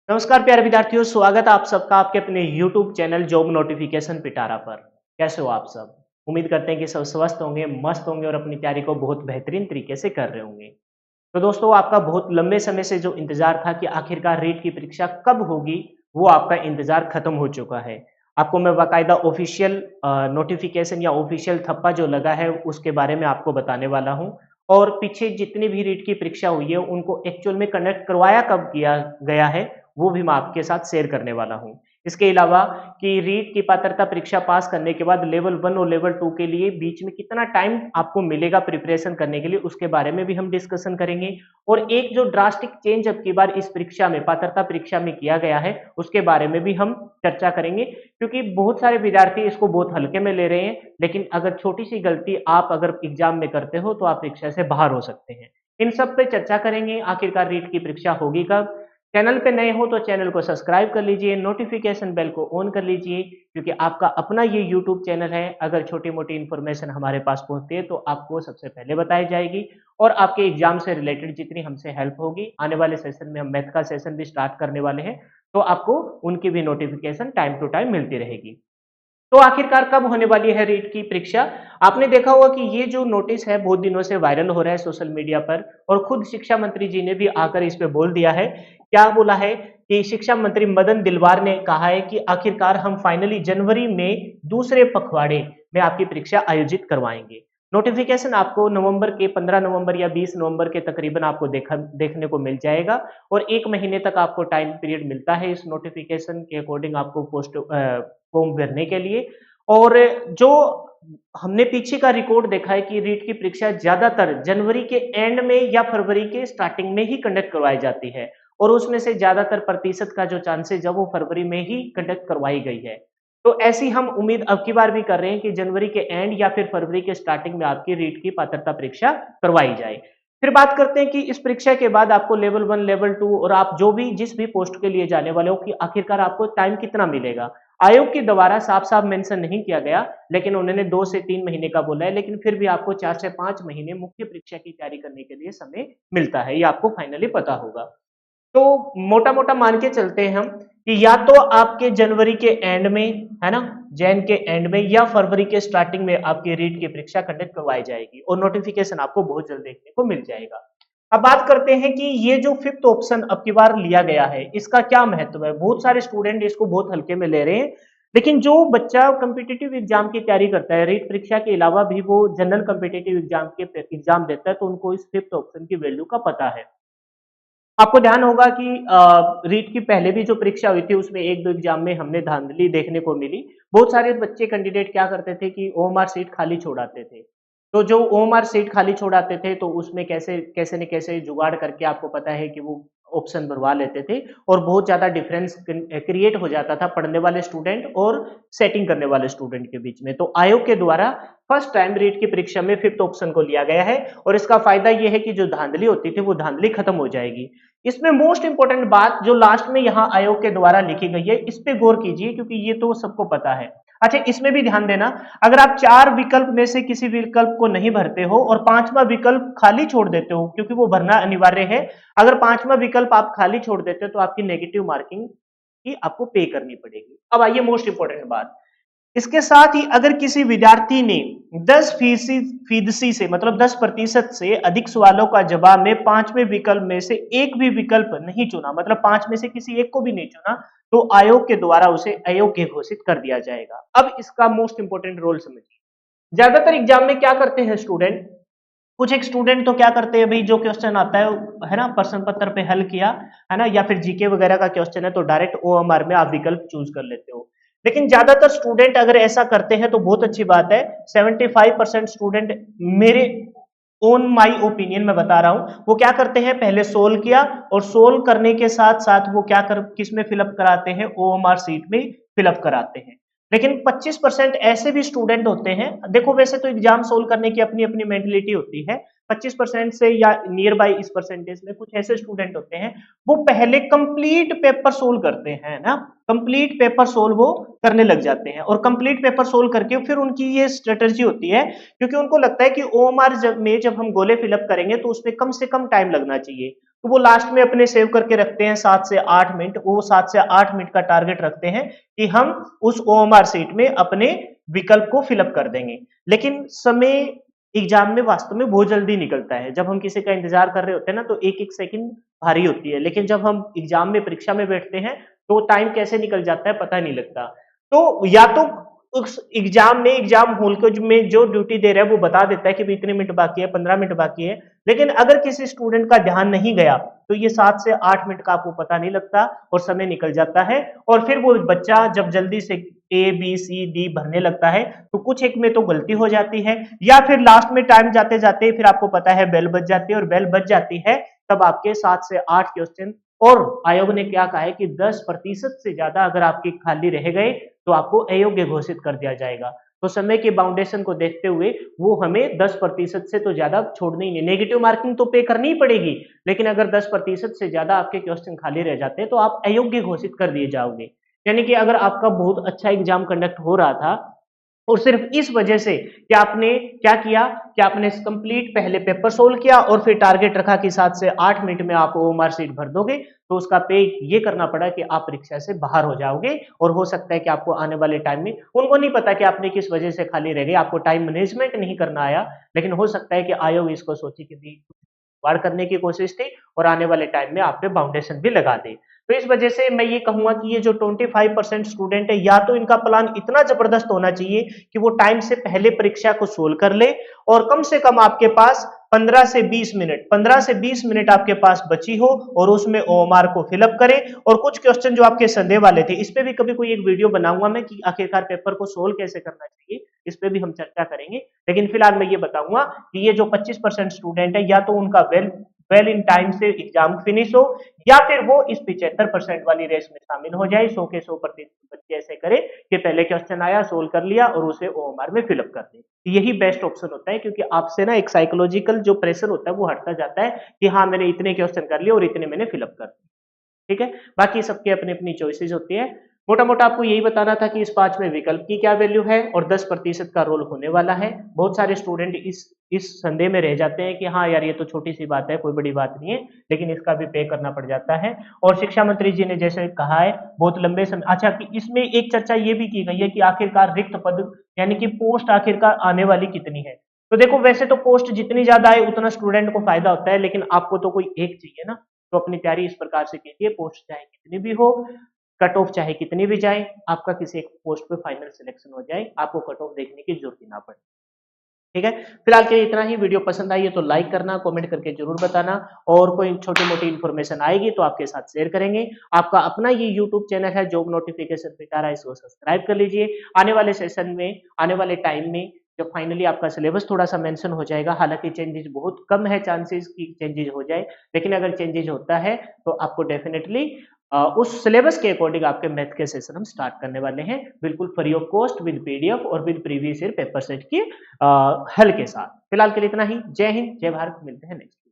नमस्कार प्यारे विद्यार्थियों, स्वागत है आप सबका आपके अपने YouTube चैनल जॉब नोटिफिकेशन पिटारा पर। कैसे हो आप सब? उम्मीद करते हैं कि सब स्वस्थ होंगे, मस्त होंगे और अपनी तैयारी को बहुत बेहतरीन तरीके से कर रहे होंगे। तो दोस्तों, आपका बहुत लंबे समय से जो इंतजार था कि आखिरकार रीट की परीक्षा कब होगी, वो आपका इंतजार खत्म हो चुका है। आपको मैं बाकायदा ऑफिशियल नोटिफिकेशन या ऑफिशियल थप्पा जो लगा है उसके बारे में आपको बताने वाला हूँ। और पीछे जितनी भी रीट की परीक्षा हुई है उनको एक्चुअल में कंडक्ट करवाया कब किया गया है, वो भी मैं आपके साथ शेयर करने वाला हूँ। इसके अलावा कि रीट की पात्रता परीक्षा पास करने के बाद लेवल 1 और लेवल 2 के लिए बीच में कितना टाइम आपको मिलेगा प्रिपरेशन करने के लिए, उसके बारे में भी हम डिस्कशन करेंगे। और एक जो ड्रास्टिक चेंज अब की बार इस परीक्षा में, पात्रता परीक्षा में किया गया है, उसके बारे में भी हम चर्चा करेंगे। क्योंकि बहुत सारे विद्यार्थी इसको बहुत हल्के में ले रहे हैं, लेकिन अगर छोटी-सी गलती आप अगर एग्ज़ाम में करते हो, तो आप परीक्षा से बाहर हो सकते हैं। इन सब पे चर्चा करेंगे, आखिरकार रीट की परीक्षा होगी कब? चैनल पे नए हो तो चैनल को सब्सक्राइब कर लीजिए, नोटिफिकेशन बेल को ऑन कर लीजिए, क्योंकि आपका अपना ये यूट्यूब चैनल है। अगर छोटी-मोटी इन्फॉर्मेशन हमारे पास पहुँचती है, तो आपको सबसे पहले बताई जाएगी और आपके एग्ज़ाम से रिलेटेड जितनी हमसे हेल्प होगी, आने वाले सेशन में हम मैथ का सेशन भी स्टार्ट करने वाले हैं, तो आपको उनकी भी नोटिफिकेशन टाइम टू टाइम मिलती रहेगी। तो आखिरकार कब होने वाली है रीट की परीक्षा? आपने देखा होगा कि ये जो नोटिस है बहुत दिनों से वायरल हो रहा है सोशल मीडिया पर, और खुद शिक्षा मंत्री जी ने भी आकर इस पे बोल दिया है। क्या बोला है कि शिक्षा मंत्री मदन दिलवार ने कहा है कि आखिरकार हम फाइनली जनवरी में दूसरे पखवाड़े में आपकी परीक्षा आयोजित करवाएंगे। नोटिफिकेशन आपको नवंबर के 15 नवंबर या 20 नवंबर के तकरीबन आपको देखने को मिल जाएगा। और 1 महीने तक आपको टाइम पीरियड मिलता है इस नोटिफिकेशन के अकॉर्डिंग आपको फॉर्म भरने के लिए। और जो हमने पीछे का रिकॉर्ड देखा है कि रीट की परीक्षा ज्यादातर जनवरी के एंड में या फरवरी के स्टार्टिंग में ही कंडक्ट करवाई जाती है, और उसमें से ज्यादातर प्रतिशत का जो चांसेस है वो फरवरी में ही कंडक्ट करवाई गई है। तो ऐसी हम उम्मीद अब की बार भी कर रहे हैं कि जनवरी के एंड या फिर फरवरी के स्टार्टिंग में आपकी रीट की पात्रता परीक्षा करवाई जाए। फिर बात करते हैं कि इस परीक्षा के बाद आपको लेवल 1, लेवल 2 और आप जो भी जिस भी पोस्ट के लिए जाने वाले हो कि आखिरकार आपको टाइम कितना मिलेगा। आयोग के द्वारा साफ-साफ मेंशन नहीं किया गया, लेकिन उन्होंने 2 से 3 महीने का बोला है, लेकिन फिर भी आपको 4 से 5 महीने मुख्य परीक्षा की तैयारी करने के लिए समय मिलता है, ये आपको फाइनली पता होगा। तो मोटा-मोटा मान के चलते हैं हम कि या तो आपके जनवरी के एंड में, है ना? जैन के एंड में या फरवरी के स्टार्टिंग में आपकी रीट की परीक्षा कंडक्ट करवाई जाएगी और नोटिफिकेशन आपको बहुत जल्द देखने को मिल जाएगा। अब बात करते हैं कि ये जो 5th ऑप्शन अब की बार लिया गया है, इसका क्या महत्व है? बहुत सारे स्टूडेंट इसको बहुत हल्के में ले रहे हैं, लेकिन जो बच्चा कॉम्पिटिटिव एग्जाम की तैयारी करता है, रीट परीक्षा के अलावा भी वो जनरल कॉम्पिटिटिव एग्जाम देता है, तो उनको इस 5th ऑप्शन की वैल्यू का पता है। आपको ध्यान होगा कि रीट की पहले भी जो परीक्षा हुई थी उसमें 1-2 एग्जाम में हमने धांधली देखने को मिली। बहुत सारे बच्चे कैंडिडेट क्या करते थे कि ओएमआर सीट खाली छोड़ाते थे। तो जो ओएमआर सीट खाली छोड़ाते थे तो उसमें कैसे कैसे न कैसे जुगाड़ करके आपको पता है कि वो ऑप्शन भरवा लेते थे, और बहुत ज़्यादा डिफरेंस क्रिएट हो जाता था पढ़ने वाले स्टूडेंट और सेटिंग करने वाले स्टूडेंट के बीच में। तो आयोग के द्वारा फर्स्ट टाइम रीट की परीक्षा में 5th ऑप्शन को लिया गया है, और इसका फायदा ये है कि जो धांधली होती थी वो धांधली खत्म हो जाएगी। इसमें मोस्ट इंपोर्टेंट बात जो लास्ट में यहाँ आयोग के द्वारा लिखी गई है, इस पे गौर कीजिए क्योंकि ये तो सबको पता है। अच्छा, इसमें भी ध्यान देना, अगर आप 4 विकल्प में से किसी विकल्प को नहीं भरते हो और 5वां विकल्प खाली छोड़ देते हो, क्योंकि वो भरना अनिवार्य है, अगर 5वां विकल्प आप खाली छोड़ देते हो तो आपकी नेगेटिव मार्किंग की आपको पे करनी पड़ेगी। अब आइए मोस्ट इंपोर्टेंट बात, इसके साथ ही अगर किसी विद्यार्थी ने 10% से मतलब 10% से अधिक सवालों का जवाब में 5वें विकल्प में से एक भी विकल्प नहीं चुना, मतलब 5 में से किसी एक को भी नहीं चुना, तो आयोग के द्वारा उसे अयोग्य घोषित कर दिया जाएगा। अब इसका मोस्ट इंपोर्टेंट रोल समझिए। ज्यादातर एग्जाम में क्या करते हैं स्टूडेंट, कुछ एक स्टूडेंट तो क्या करते हैं भाई, जो क्वेश्चन आता है ना, प्रश्न पत्र पे हल किया, है ना, या फिर जीके वगैरह का क्वेश्चन है तो डायरेक्ट ओएमआर में आप विकल्प चूज कर लेते हो। लेकिन ज्यादातर स्टूडेंट अगर ऐसा करते हैं तो बहुत अच्छी बात है। 75% स्टूडेंट, मेरे ओन माई ओपिनियन में बता रहा हूं, वो क्या करते हैं, पहले सोल्व किया और सोल्व करने के साथ साथ वो क्या कर किस में फिलअप कराते हैं, ओएमआर सीट में फिलअप कराते हैं। लेकिन 25% ऐसे भी स्टूडेंट होते हैं, देखो वैसे तो एग्जाम सोल्व करने की अपनी अपनी मेंटलिटी होती है, 25% से या नियर बाई इस परसेंटेज में कुछ ऐसे स्टूडेंट होते हैं, वो पहले कंप्लीट पेपर सोल्व करते हैं ना, कंप्लीट पेपर सोल्व वो करने लग जाते हैं, और कंप्लीट पेपर सोल्व करके फिर उनकी ये स्ट्रेटजी होती है, क्योंकि उनको लगता है कि ओएमआर में जब हम गोले फिलअप करेंगे तो उसमें कम से कम टाइम लगना चाहिए। तो वो लास्ट में अपने सेव करके रखते हैं 7 से 8 मिनट, वो 7 से 8 मिनट का टारगेट रखते हैं कि हम उस ओएमआर शीट में अपने विकल्प को फिलअप कर देंगे। लेकिन समय एग्जाम में वास्तव में बहुत जल्दी निकलता है। जब हम किसी का इंतजार कर रहे होते हैं ना, तो एक एक सेकंड भारी होती है, लेकिन जब हम एग्जाम में परीक्षा में बैठते हैं तो टाइम कैसे निकल जाता है पता नहीं लगता। तो या तो उस एग्जाम में एग्जाम हॉल को में जो ड्यूटी दे रहा है वो बता देता है कि इतने मिनट बाकी है, 15 मिनट बाकी है, लेकिन अगर किसी स्टूडेंट का ध्यान नहीं गया तो ये 7 से 8 मिनट का आपको पता नहीं लगता और समय निकल जाता है। और फिर वो बच्चा जब जल्दी से ए बी सी डी भरने लगता है तो कुछ एक में तो गलती हो जाती है, या फिर लास्ट में टाइम जाते जाते फिर आपको पता है बेल बज जाती है, और बेल बज जाती है तब आपके 7 से 8 क्वेश्चन, और आयोग ने क्या कहा है कि 10% से ज्यादा अगर आपके खाली रह गए तो आपको अयोग्य घोषित कर दिया जाएगा। तो समय के बाउंडेशन को देखते हुए वो हमें 10% से तो ज्यादा छोड़नी ही नहीं। नेगेटिव मार्किंग तो पे करनी ही पड़ेगी, लेकिन अगर 10% से ज्यादा आपके क्वेश्चन खाली रह जाते हैं तो आप अयोग्य घोषित कर दिए जाओगे। यानी कि अगर आपका बहुत अच्छा एग्जाम कंडक्ट हो रहा था और सिर्फ इस वजह से कि आपने क्या किया कि आपने कंप्लीट पहले पेपर सोल्व किया और फिर टारगेट रखा कि 7 से 8 मिनट में आप ओएमआर शीट भर दोगे, तो उसका पे ये करना पड़ा कि आप परीक्षा से बाहर हो जाओगे। और हो सकता है कि आपको आने वाले टाइम में, उनको नहीं पता कि आपने किस वजह से खाली रह गए, आपको टाइम मैनेजमेंट नहीं करना आया, लेकिन हो सकता है कि आयोग इसको सोचे कि भी वार करने की कोशिश थी और आने वाले टाइम में आप पे बाउंडेशन भी लगा दे। तो इस वजह से मैं ये कहूंगा कि ये जो 25% स्टूडेंट है, या तो इनका प्लान इतना जबरदस्त होना चाहिए कि वो टाइम से पहले परीक्षा को सोल्व कर ले, और कम से कम आपके पास 15 से 20 मिनट आपके पास बची हो और उसमें ओएमआर को फिलअप करें। और कुछ क्वेश्चन जो आपके संदेह वाले थे, इस पे भी कभी कोई एक वीडियो बनाऊंगा मैं कि आखिरकार पेपर को सोल्व कैसे करना चाहिए, इस पे भी हम चर्चा करेंगे। लेकिन फिलहाल मैं ये बताऊंगा कि ये जो 25% स्टूडेंट है, या तो उनका वेल इन टाइम से एग्जाम फिनिश हो, या फिर वो इस 75% वाली रेस में शामिल हो जाए। 100 के 100% बच्चे ऐसे करें कि पहले क्वेश्चन आया सोल्व कर लिया और उसे ओएमआर में फिलअप कर दे। यही बेस्ट ऑप्शन होता है, क्योंकि आपसे ना एक साइकोलॉजिकल जो प्रेशर होता है वो हटता जाता है कि हाँ मैंने इतने क्वेश्चन कर लिए और इतने मैंने फिलअप कर दिए। ठीक है, बाकी सबके अपनी अपनी चॉइसेस होती है। मोटा मोटा आपको यही बताना था कि इस 5 में विकल्प की क्या वैल्यू है और 10% का रोल होने वाला है। बहुत सारे स्टूडेंट इस संदेह में रह जाते हैं कि हाँ यार ये तो छोटी सी बात है, कोई बड़ी बात नहीं है, लेकिन इसका भी पे करना पड़ जाता है। और शिक्षा मंत्री जी ने जैसे कहा है बहुत लंबे समय, अच्छा कि इसमें एक चर्चा ये भी की गई है कि आखिरकार रिक्त पद यानी कि पोस्ट आखिरकार आने वाली कितनी है। तो देखो वैसे तो पोस्ट जितनी ज्यादा आए उतना स्टूडेंट को फायदा होता है, लेकिन आपको तो कोई एक चाहिए ना। तो अपनी तैयारी इस प्रकार से कीजिए, पोस्ट चाहे कितनी भी हो, कट ऑफ चाहे कितनी भी जाए, आपका किसी एक पोस्ट पे फाइनल सिलेक्शन हो जाए, आपको कट ऑफ देखने की जरूरत ही ना पड़े। ठीक है, फिलहाल के लिए इतना ही। वीडियो पसंद आई है तो लाइक करना, कमेंट करके जरूर बताना, और कोई छोटी मोटी इन्फॉर्मेशन आएगी तो आपके साथ शेयर करेंगे। आपका अपना ये यूट्यूब चैनल है जॉब नोटिफिकेशन पिटारा, इसको सब्सक्राइब कर लीजिए। आने वाले सेशन में, आने वाले टाइम में जब फाइनली आपका सिलेबस थोड़ा सा मेंशन हो जाएगा, हालांकि चेंजेस बहुत कम है, चांसेस की चेंजेस हो जाए, लेकिन अगर चेंजेस होता है तो आपको डेफिनेटली उस सिलेबस के अकॉर्डिंग आपके मैथ के सेशन हम स्टार्ट करने वाले हैं, बिल्कुल free of cost, with PDF और with previous year paper set की हल के साथ। फिलहाल के लिए इतना ही। जय हिंद, जय भारत, मिलते हैं नेक्स्ट।